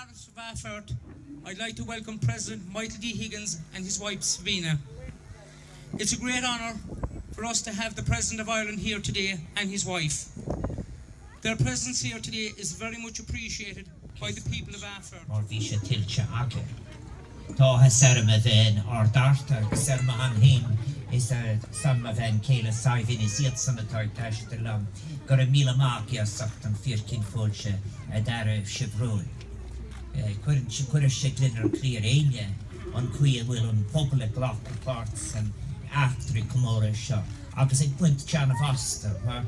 Parish of Affert, I'd like to welcome President Michael D. Higgins and his wife Savina. It's a great honour for us to have the President of Ireland here today and his wife. Their presence here today is very much appreciated by the people of Affert. Or visha tilcha ake. Tá sarma ven or darta sarma an him is a sarma ven kela saivin is yet some tash the lam. Got a mila makia saktan firkin folche a dare chevrolet. Couldn't shiklin or clear area on queer will on public lock parts and after comora shop. Agus ag buint John of Oster, waar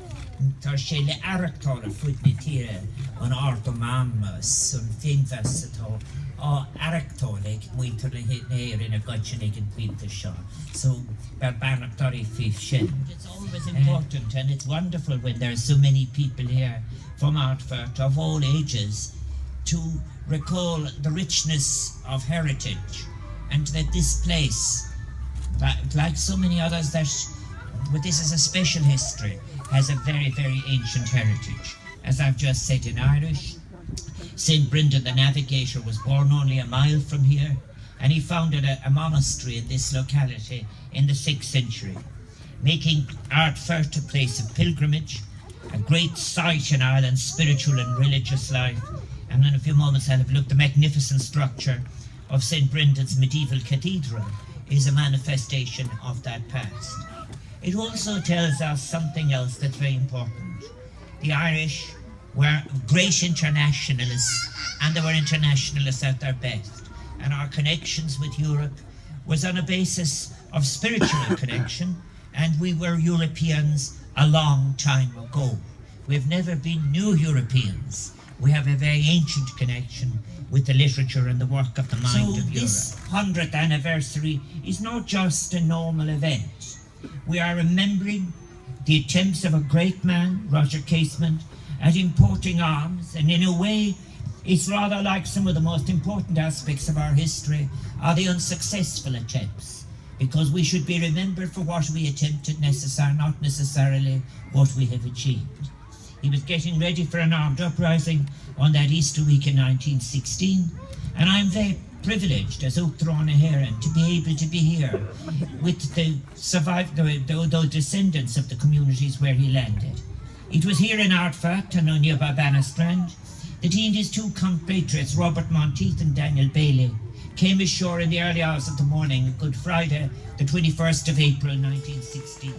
tar sé le arachtála fuid ni tire an art o mammas, an finvestatal, o arachtála ag muinter le hit neir in a gudgeon ag an buinte shop. So, barbanachtári fif shin. It's always important and it's wonderful when there are so many people here from Ardfert of all ages to recall the richness of heritage and that this place, like so many others that but this is a special history, has a very, very ancient heritage. As I've just said in Irish, St. Brendan the Navigator was born only a mile from here, and he founded a monastery in this locality in the 6th century, making Ardfert a place of pilgrimage, a great site in Ireland's spiritual and religious life. And in a few moments I'll have looked at the magnificent structure of St. Brendan's medieval cathedral is a manifestation of that past. It also tells us something else that's very important. The Irish were great internationalists, and they were internationalists at their best. And our connections with Europe was on a basis of spiritual connection, and we were Europeans a long time ago. We've never been new Europeans. We have a very ancient connection with the literature and the work of the mind of Europe. This 100th anniversary is not just a normal event. We are remembering the attempts of a great man, Roger Casement, at importing arms, and in a way, it's rather like some of the most important aspects of our history are the unsuccessful attempts, because we should be remembered for what we attempted, not necessarily what we have achieved. He was getting ready for an armed uprising on that Easter week in 1916, and I'm very privileged as Uachtaráin na hÉireann to be able to be here with the descendants of the communities where he landed. It was here in Ardfert and on nearby Bannastrand that he and his two compatriots, Robert Monteith and Daniel Bailey, came ashore in the early hours of the morning, Good Friday, the 21st of April 1916.